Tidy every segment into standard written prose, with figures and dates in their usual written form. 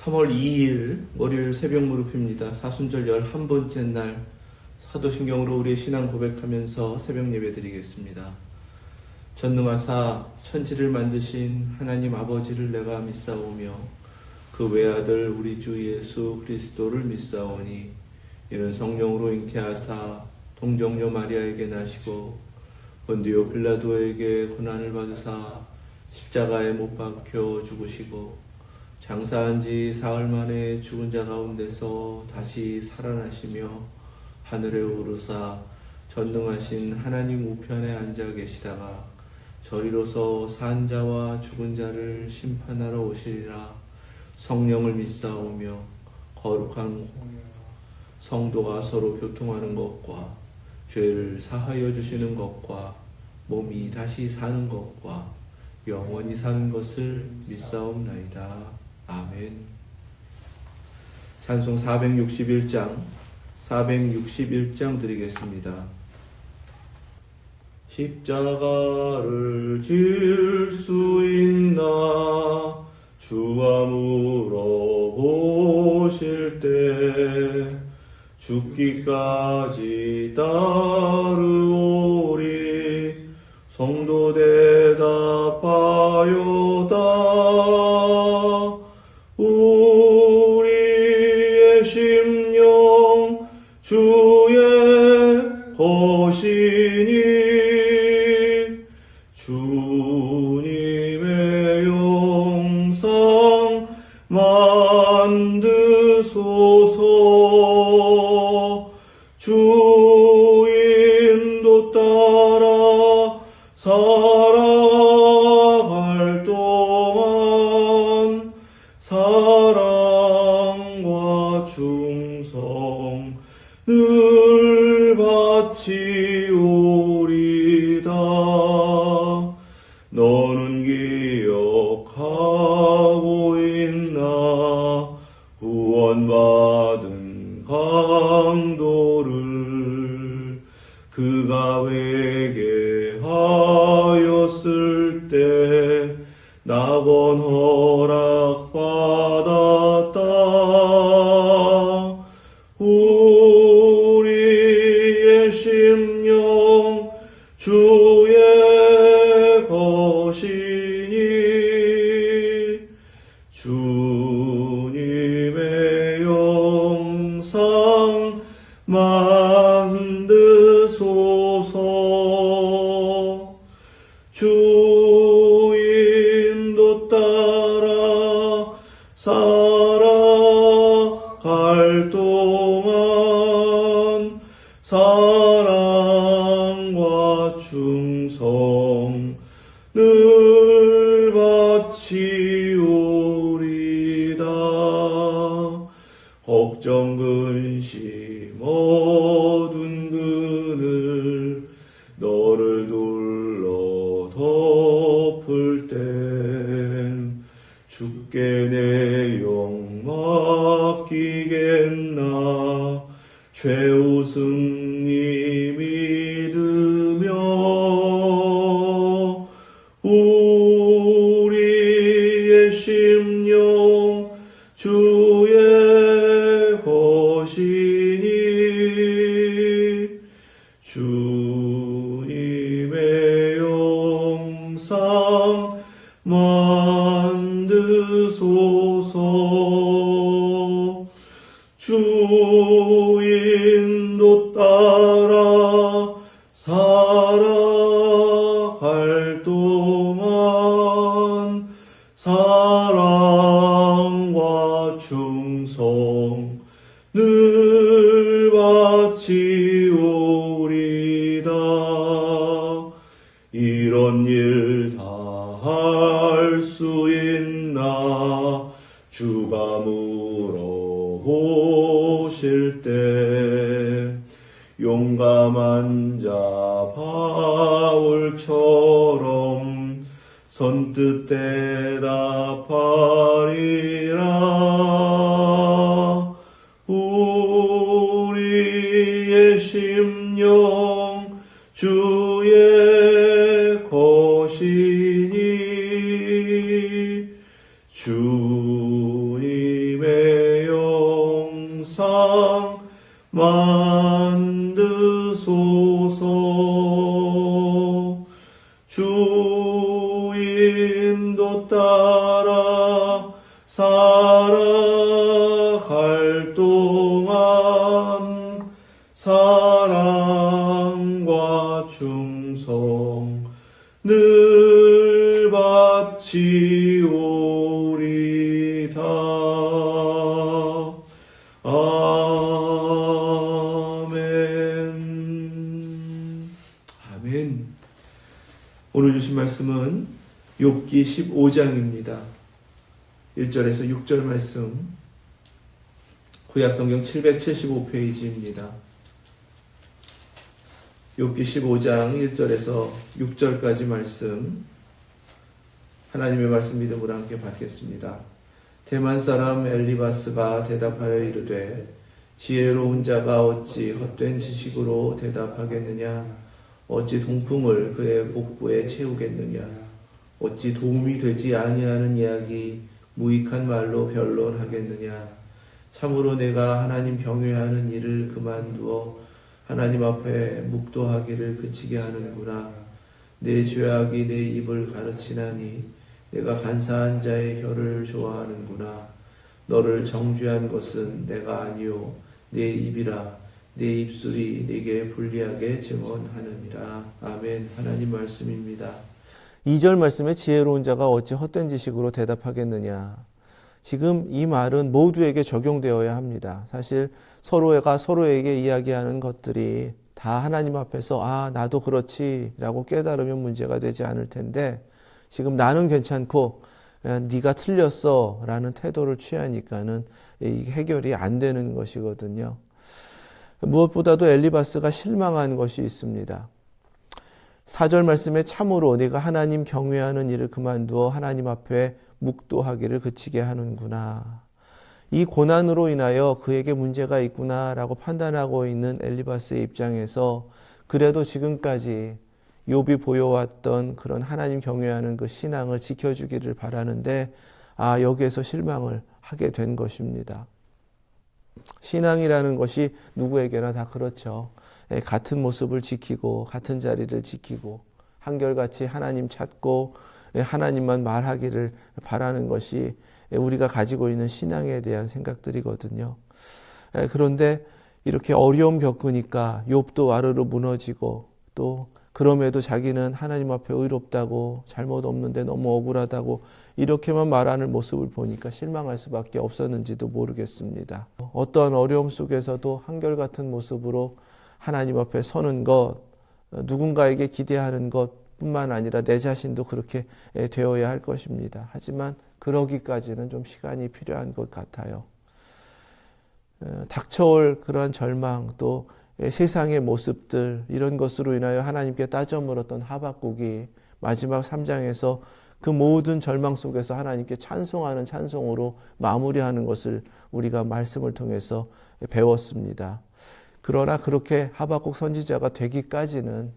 3월 2일 월요일 새벽 무릎입니다. 사순절 11번째 날 사도신경으로 우리의 신앙 고백하면서 새벽 예배 드리겠습니다. 전능하사 천지를 만드신 하나님 아버지를 내가 믿사오며 그 외아들 우리 주 예수 그리스도를 믿사오니 이는 성령으로 잉태하사 동정녀 마리아에게 나시고 본디오 빌라도에게 고난을 받으사 십자가에 못 박혀 죽으시고 장사한 지 사흘 만에 죽은 자 가운데서 다시 살아나시며 하늘에 오르사 전능하신 하나님 우편에 앉아 계시다가 저리로서 산 자와 죽은 자를 심판하러 오시리라. 성령을 믿사오며 거룩한 성도가 서로 교통하는 것과 죄를 사하여 주시는 것과 몸이 다시 사는 것과 영원히 사는 것을 믿사옵나이다. 아멘. 찬송 461장 드리겠습니다. 십자가를 질 수 있나 주와 물어보실 때 죽기까지 따르오리. 성도 대답하여다. 우리의 심령 주의 것이니 주님의 영상 만드소서. 주 인도 따라 살아갈 동안 사랑과 충성 늘 바치오리다. 너는 기억하고 있나 구원받은 강도를 그가 회개하였을 때 낙원 허락받았다. 우리의 심령 주의 것이니 주님의 영상 만드소서. 주 인도 따라 살아갈 동안 사랑과 충성 늘 바치오리다. 걱정 근심 어두운 그늘 너를 둘러 덮을 땐 주께 내 영 맡기겠나. 최우승이 믿으며 우리의 심령 주의 것이니 주님의 영상 만드소서. 주 인도 따라 살아갈 동안 사랑과 충성 늘 바치오리다. 이런 일 다 할 수 있나 주가 물어보실 때 용감한 자 바울처럼 선뜻 대답하리라. 우리의 심령 주의 것이니 주님의 만드소서. 주 인도 따라 살아갈 동안 사랑과 충성 늘 바치오리다. 아멘. 아멘. 오늘 주신 말씀은 욥기 15장입니다. 1절에서 6절 말씀, 구약성경 775페이지입니다. 욥기 15장 1절에서 6절까지 말씀, 하나님의 말씀 믿음으로 함께 받겠습니다. 대만 사람 엘리바스가 대답하여 이르되 지혜로운 자가 어찌 헛된 지식으로 대답하겠느냐? 어찌 동풍을 그의 복부에 채우겠느냐? 어찌 도움이 되지 아니하는 이야기 무익한 말로 변론하겠느냐? 참으로 내가 하나님 경외하는 일을 그만두어 하나님 앞에 묵도하기를 그치게 하는구나. 내 죄악이 내 입을 가르치나니 내가 간사한 자의 혀를 좋아하는구나. 너를 정죄한 것은 내가 아니요 내 입이라. 내 입술이 네게 불리하게 증언하느니라. 아멘. 하나님 말씀입니다. 2절 말씀에 지혜로운 자가 어찌 헛된 지식으로 대답하겠느냐. 지금 이 말은 모두에게 적용되어야 합니다. 사실 서로가 서로에게 이야기하는 것들이 다 하나님 앞에서 나도 그렇지 라고 깨달으면 문제가 되지 않을 텐데, 지금 나는 괜찮고 네가 틀렸어 라는 태도를 취하니까는 이게 해결이 안 되는 것이거든요. 무엇보다도 엘리바스가 실망한 것이 있습니다. 4절 말씀에 참으로 네가 하나님 경외하는 일을 그만두어 하나님 앞에 묵도하기를 그치게 하는구나. 이 고난으로 인하여 그에게 문제가 있구나라고 판단하고 있는 엘리바스의 입장에서 그래도 지금까지 욥이 보여왔던 그런 하나님 경외하는 그 신앙을 지켜주기를 바라는데 여기에서 실망을 하게 된 것입니다. 신앙이라는 것이 누구에게나 다 그렇죠. 같은 모습을 지키고 같은 자리를 지키고 한결같이 하나님 찾고 하나님만 말하기를 바라는 것이 우리가 가지고 있는 신앙에 대한 생각들이거든요. 그런데 이렇게 어려움 겪으니까 욥도 와르르 무너지고, 또 그럼에도 자기는 하나님 앞에 의롭다고, 잘못 없는데 너무 억울하다고 이렇게만 말하는 모습을 보니까 실망할 수밖에 없었는지도 모르겠습니다. 어떠한 어려움 속에서도 한결같은 모습으로 하나님 앞에 서는 것, 누군가에게 기대하는 것뿐만 아니라 내 자신도 그렇게 되어야 할 것입니다. 하지만 그러기까지는 좀 시간이 필요한 것 같아요. 닥쳐올 그러한 절망, 또 세상의 모습들, 이런 것으로 인하여 하나님께 따져 물었던 하박국이 마지막 3장에서 그 모든 절망 속에서 하나님께 찬송하는 찬송으로 마무리하는 것을 우리가 말씀을 통해서 배웠습니다. 그러나 그렇게 하박국 선지자가 되기까지는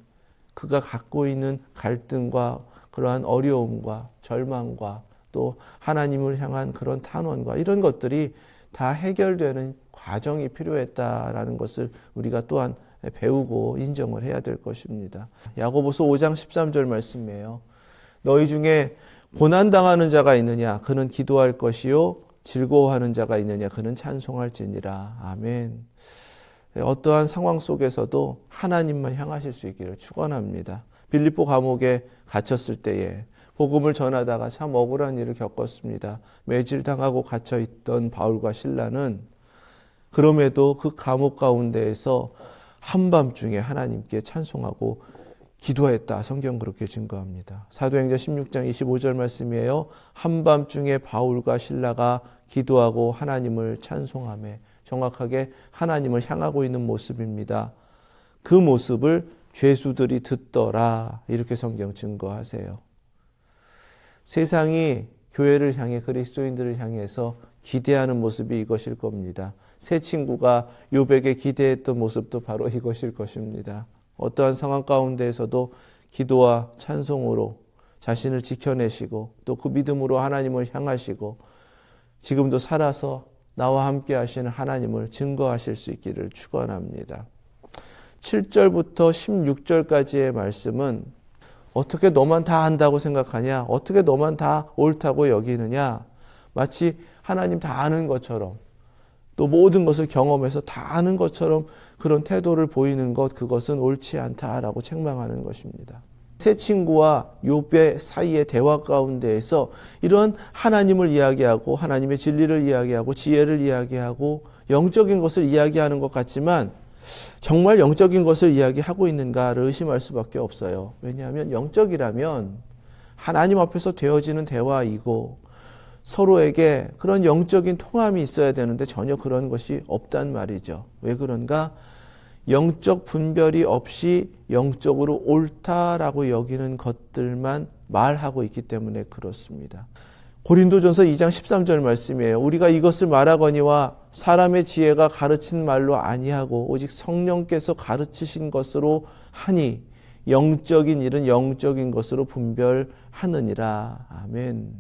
그가 갖고 있는 갈등과 그러한 어려움과 절망과 또 하나님을 향한 그런 탄원과 이런 것들이 다 해결되는 과정이 필요했다라는 것을 우리가 또한 배우고 인정을 해야 될 것입니다. 야고보서 5장 13절 말씀이에요. 너희 중에 고난당하는 자가 있느냐? 그는 기도할 것이요. 즐거워하는 자가 있느냐? 그는 찬송할지니라. 아멘. 어떠한 상황 속에서도 하나님만 향하실 수 있기를 축원합니다. 빌립보 감옥에 갇혔을 때에 복음을 전하다가 참 억울한 일을 겪었습니다. 매질당하고 갇혀있던 바울과 실라는 그럼에도 그 감옥 가운데에서 한밤중에 하나님께 찬송하고 기도했다. 성경 그렇게 증거합니다. 사도행전 16장 25절 말씀이에요. 한밤중에 바울과 실라가 기도하고 하나님을 찬송하며, 정확하게 하나님을 향하고 있는 모습입니다. 그 모습을 죄수들이 듣더라. 이렇게 성경 증거하세요. 세상이 교회를 향해, 그리스도인들을 향해서 기대하는 모습이 이것일 겁니다. 새 친구가 욥에게 기대했던 모습도 바로 이것일 것입니다. 어떠한 상황 가운데에서도 기도와 찬송으로 자신을 지켜내시고 또 그 믿음으로 하나님을 향하시고 지금도 살아서 나와 함께 하시는 하나님을 증거하실 수 있기를 축원합니다. 7절부터 16절까지의 말씀은 어떻게 너만 다 안다고 생각하냐? 어떻게 너만 다 옳다고 여기느냐? 마치 하나님 다 아는 것처럼 또 모든 것을 경험해서 다 아는 것처럼 그런 태도를 보이는 것, 그것은 옳지 않다라고 책망하는 것입니다. 새 친구와 욥의 사이의 대화 가운데에서 이런 하나님을 이야기하고 하나님의 진리를 이야기하고 지혜를 이야기하고 영적인 것을 이야기하는 것 같지만 정말 영적인 것을 이야기하고 있는가를 의심할 수밖에 없어요. 왜냐하면 영적이라면 하나님 앞에서 되어지는 대화이고 서로에게 그런 영적인 통함이 있어야 되는데 전혀 그런 것이 없단 말이죠. 왜 그런가? 영적 분별이 없이 영적으로 옳다라고 여기는 것들만 말하고 있기 때문에 그렇습니다. 고린도전서 2장 13절 말씀이에요. 우리가 이것을 말하거니와 사람의 지혜가 가르친 말로 아니하고 오직 성령께서 가르치신 것으로 하니 영적인 일은 영적인 것으로 분별하느니라. 아멘.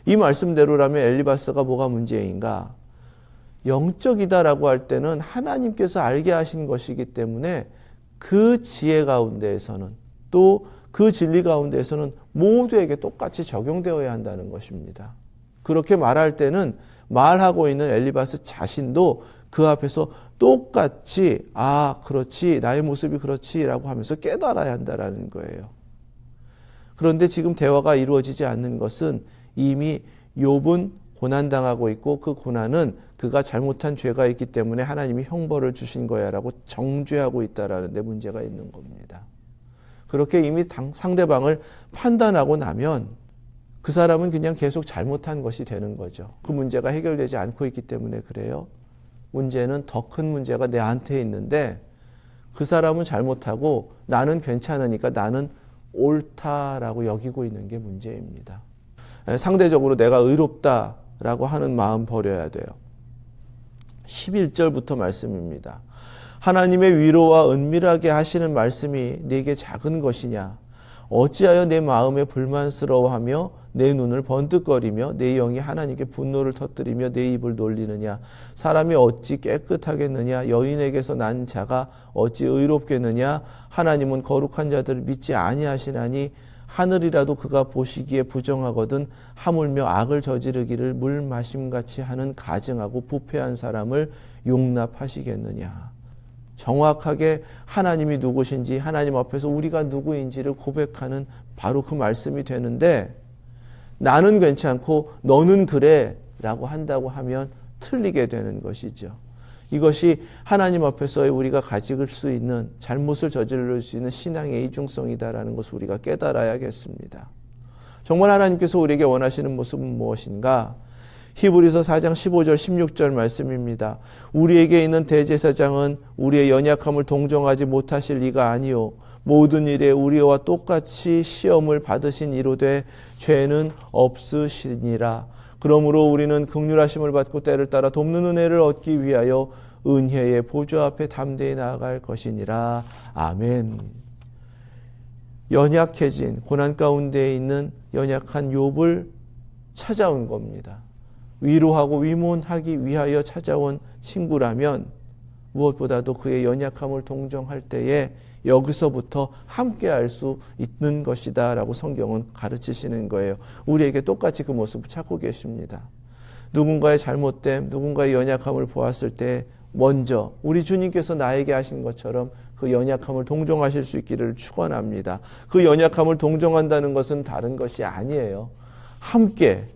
이 말씀대로라면 엘리바스가 뭐가 문제인가? 영적이다라고 할 때는 하나님께서 알게 하신 것이기 때문에 그 지혜 가운데에서는 또 그 진리 가운데에서는 모두에게 똑같이 적용되어야 한다는 것입니다. 그렇게 말할 때는 말하고 있는 엘리바스 자신도 그 앞에서 똑같이 그렇지, 나의 모습이 그렇지라고 하면서 깨달아야 한다는 거예요. 그런데 지금 대화가 이루어지지 않는 것은 이미 욥은 고난당하고 있고 그 고난은 그가 잘못한 죄가 있기 때문에 하나님이 형벌을 주신 거야 라고 정죄하고 있다는 데 문제가 있는 겁니다. 그렇게 이미 상대방을 판단하고 나면 그 사람은 그냥 계속 잘못한 것이 되는 거죠. 그 문제가 해결되지 않고 있기 때문에 그래요. 문제는 더 큰 문제가 내한테 있는데 그 사람은 잘못하고 나는 괜찮으니까 나는 옳다라고 여기고 있는 게 문제입니다. 상대적으로 내가 의롭다라고 하는 마음 버려야 돼요. 11절부터 말씀입니다. 하나님의 위로와 은밀하게 하시는 말씀이 네게 작은 것이냐? 어찌하여 내 마음에 불만스러워하며 내 눈을 번뜩거리며 내 영이 하나님께 분노를 터뜨리며 내 입을 놀리느냐? 사람이 어찌 깨끗하겠느냐? 여인에게서 난 자가 어찌 의롭겠느냐? 하나님은 거룩한 자들을 믿지 아니하시나니 하늘이라도 그가 보시기에 부정하거든 하물며 악을 저지르기를 물 마심같이 하는 가증하고 부패한 사람을 용납하시겠느냐? 정확하게 하나님이 누구신지 하나님 앞에서 우리가 누구인지를 고백하는 바로 그 말씀이 되는데 나는 괜찮고 너는 그래 라고 한다고 하면 틀리게 되는 것이죠. 이것이 하나님 앞에서의 우리가 가질 수 있는 잘못을 저지를 수 있는 신앙의 이중성이다라는 것을 우리가 깨달아야겠습니다. 정말 하나님께서 우리에게 원하시는 모습은 무엇인가? 히브리서 4장 15절 16절 말씀입니다. 우리에게 있는 대제사장은 우리의 연약함을 동정하지 못하실 이가 아니요 모든 일에 우리와 똑같이 시험을 받으신 이로되 죄는 없으시니라. 그러므로 우리는 긍휼하심을 받고 때를 따라 돕는 은혜를 얻기 위하여 은혜의 보좌 앞에 담대히 나아갈 것이니라. 아멘. 연약해진 고난 가운데 있는 연약한 욥을 찾아온 겁니다. 위로하고 위문하기 위하여 찾아온 친구라면 무엇보다도 그의 연약함을 동정할 때에 여기서부터 함께 할 수 있는 것이다 라고 성경은 가르치시는 거예요. 우리에게 똑같이 그 모습을 찾고 계십니다. 누군가의 잘못됨, 누군가의 연약함을 보았을 때 먼저 우리 주님께서 나에게 하신 것처럼 그 연약함을 동정하실 수 있기를 축원합니다. 그 연약함을 동정한다는 것은 다른 것이 아니에요. 함께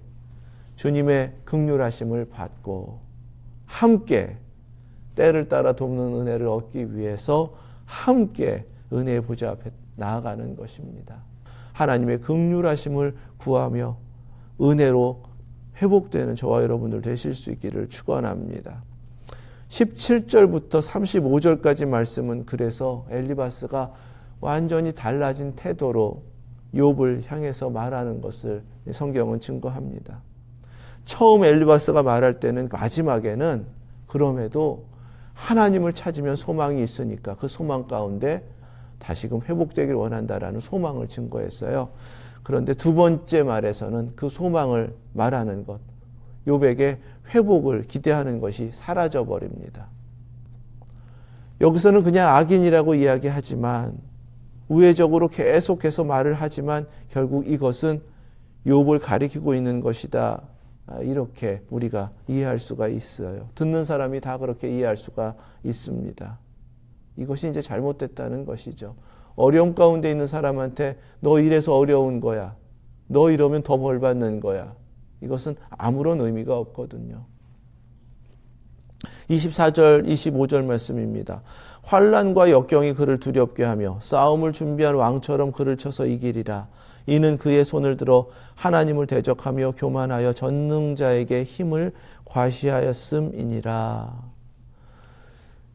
주님의 긍휼하심을 받고 함께 때를 따라 돕는 은혜를 얻기 위해서 함께 은혜의 보좌 앞에 나아가는 것입니다. 하나님의 긍휼하심을 구하며 은혜로 회복되는 저와 여러분들 되실 수 있기를 축원합니다. 17절부터 35절까지 말씀은 그래서 엘리바스가 완전히 달라진 태도로 욥을 향해서 말하는 것을 성경은 증거합니다. 처음 엘리바스가 말할 때는 마지막에는 그럼에도 하나님을 찾으면 소망이 있으니까 그 소망 가운데 다시금 회복되길 원한다라는 소망을 증거했어요. 그런데 두 번째 말에서는 그 소망을 말하는 것, 욥에게 회복을 기대하는 것이 사라져 버립니다. 여기서는 그냥 악인이라고 이야기하지만 우회적으로 계속해서 말을 하지만 결국 이것은 욥을 가리키고 있는 것이다. 이렇게 우리가 이해할 수가 있어요. 듣는 사람이 다 그렇게 이해할 수가 있습니다. 이것이 이제 잘못됐다는 것이죠. 어려움 가운데 있는 사람한테 너 이래서 어려운 거야. 너 이러면 더 벌 받는 거야. 이것은 아무런 의미가 없거든요. 24절, 25절 말씀입니다. 환난과 역경이 그를 두렵게 하며 싸움을 준비한 왕처럼 그를 쳐서 이기리라. 이는 그의 손을 들어 하나님을 대적하며 교만하여 전능자에게 힘을 과시하였음이니라.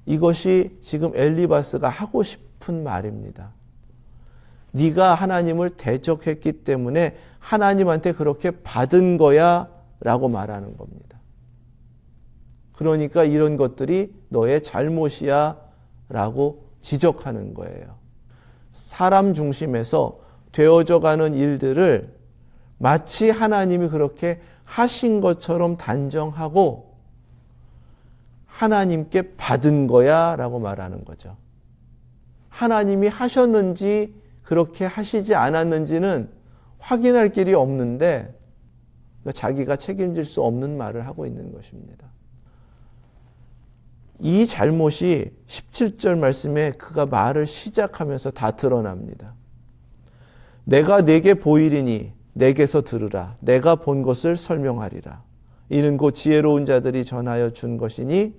이것이 지금 엘리바스가 하고 싶은 말입니다. 네가 하나님을 대적했기 때문에 하나님한테 그렇게 받은 거야 라고 말하는 겁니다. 그러니까 이런 것들이 너의 잘못이야 라고 지적하는 거예요. 사람 중심에서 되어져 가는 일들을 마치 하나님이 그렇게 하신 것처럼 단정하고 하나님께 받은 거야 라고 말하는 거죠. 하나님이 하셨는지 그렇게 하시지 않았는지는 확인할 길이 없는데 자기가 책임질 수 없는 말을 하고 있는 것입니다. 이 잘못이 17절 말씀에 그가 말을 시작하면서 다 드러납니다. 내가 내게 보이리니 내게서 들으라. 내가 본 것을 설명하리라. 이는 곧 지혜로운 자들이 전하여 준 것이니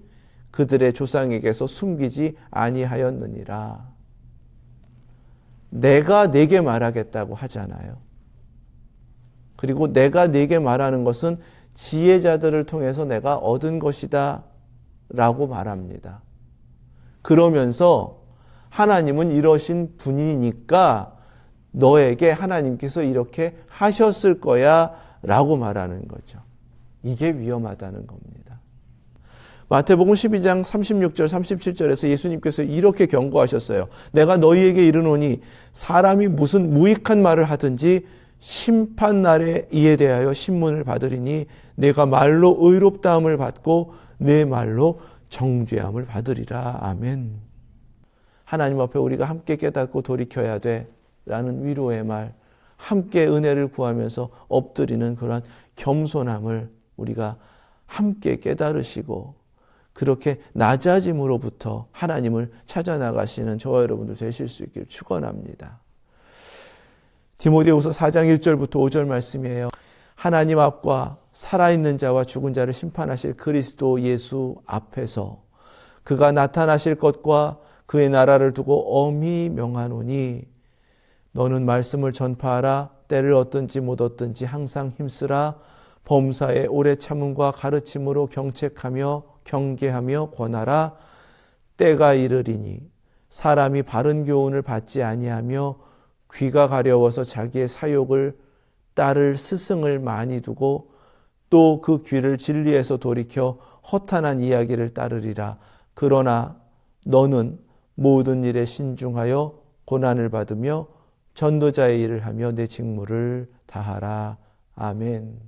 그들의 조상에게서 숨기지 아니하였느니라. 내가 내게 말하겠다고 하잖아요. 그리고 내가 내게 말하는 것은 지혜자들을 통해서 내가 얻은 것이다 라고 말합니다. 그러면서 하나님은 이러신 분이니까 너에게 하나님께서 이렇게 하셨을 거야 라고 말하는 거죠. 이게 위험하다는 겁니다. 마태복음 12장 36절 37절에서 예수님께서 이렇게 경고하셨어요. 내가 너희에게 이르노니 사람이 무슨 무익한 말을 하든지 심판날에 이에 대하여 신문을 받으리니 내가 말로 의롭다함을 받고 내 말로 정죄함을 받으리라. 아멘. 하나님 앞에 우리가 함께 깨닫고 돌이켜야 돼 라는 위로의 말, 함께 은혜를 구하면서 엎드리는 그런 겸손함을 우리가 함께 깨달으시고 그렇게 낮아짐으로부터 하나님을 찾아 나가시는 저와 여러분들 되실 수 있기를 축원합니다. 디모데후서 4장 1절부터 5절 말씀이에요. 하나님 앞과 살아있는 자와 죽은 자를 심판하실 그리스도 예수 앞에서 그가 나타나실 것과 그의 나라를 두고 엄히 명하노니 너는 말씀을 전파하라. 때를 얻든지 못 얻든지 항상 힘쓰라. 범사에 오래 참음과 가르침으로 경책하며 경계하며 권하라. 때가 이르리니 사람이 바른 교훈을 받지 아니하며 귀가 가려워서 자기의 사욕을 따를 스승을 많이 두고 또 그 귀를 진리에서 돌이켜 허탄한 이야기를 따르리라. 그러나 너는 모든 일에 신중하여 고난을 받으며 전도자의 일을 하며 내 직무를 다하라. 아멘.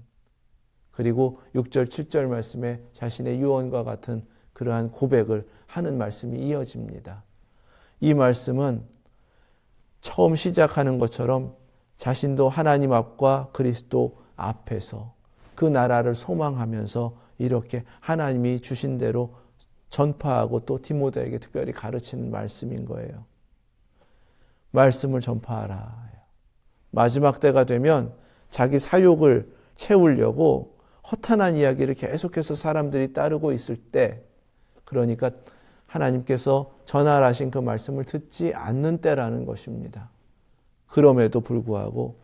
그리고 6절 7절 말씀에 자신의 유언과 같은 그러한 고백을 하는 말씀이 이어집니다. 이 말씀은 처음 시작하는 것처럼 자신도 하나님 앞과 그리스도 앞에서 그 나라를 소망하면서 이렇게 하나님이 주신 대로 전파하고 또 디모데에게 특별히 가르치는 말씀인 거예요. 말씀을 전파하라. 마지막 때가 되면 자기 사욕을 채우려고 허탄한 이야기를 계속해서 사람들이 따르고 있을 때, 그러니까 하나님께서 전하라신 그 말씀을 듣지 않는 때라는 것입니다. 그럼에도 불구하고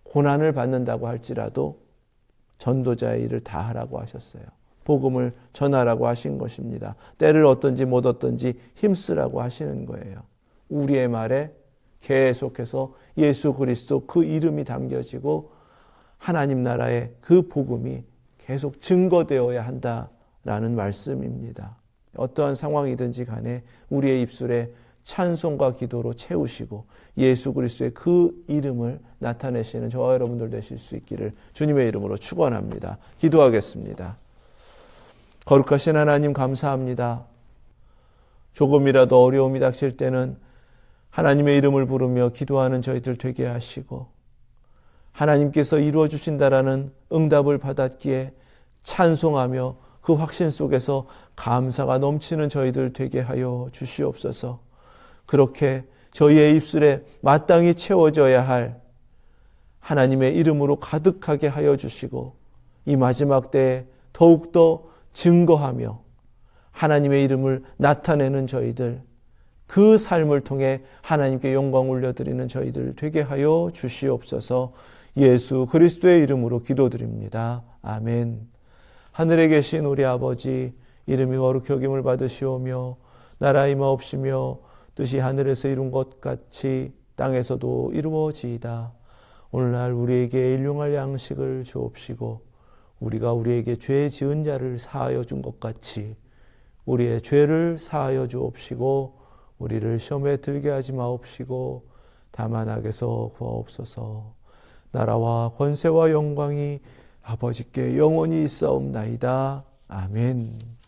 고난을 받는다고 할지라도 전도자의 일을 다 하라고 하셨어요. 복음을 전하라고 하신 것입니다. 때를 얻든지 못 얻든지 힘쓰라고 하시는 거예요. 우리의 말에 계속해서 예수 그리스도 그 이름이 담겨지고 하나님 나라의 그 복음이 계속 증거되어야 한다라는 말씀입니다. 어떠한 상황이든지 간에 우리의 입술에 찬송과 기도로 채우시고 예수 그리스도의 그 이름을 나타내시는 저와 여러분들 되실 수 있기를 주님의 이름으로 축원합니다. 기도하겠습니다. 거룩하신 하나님 감사합니다. 조금이라도 어려움이 닥칠 때는 하나님의 이름을 부르며 기도하는 저희들 되게 하시고 하나님께서 이루어 주신다라는 응답을 받았기에 찬송하며 그 확신 속에서 감사가 넘치는 저희들 되게 하여 주시옵소서. 그렇게 저희의 입술에 마땅히 채워져야 할 하나님의 이름으로 가득하게 하여 주시고 이 마지막 때에 더욱더 증거하며 하나님의 이름을 나타내는 저희들, 그 삶을 통해 하나님께 영광 올려드리는 저희들 되게 하여 주시옵소서. 예수 그리스도의 이름으로 기도드립니다. 아멘. 하늘에 계신 우리 아버지, 이름이 거룩히 여김을 받으시오며 나라 임하옵시며 뜻이 하늘에서 이룬 것 같이 땅에서도 이루어지이다. 오늘날 우리에게 일용할 양식을 주옵시고 우리가 우리에게 죄 지은 자를 사하여 준 것 같이 우리의 죄를 사하여 주옵시고 우리를 시험에 들게 하지 마옵시고 다만 악에서 구하옵소서. 나라와 권세와 영광이 아버지께 영원히 있사옵나이다. 아멘.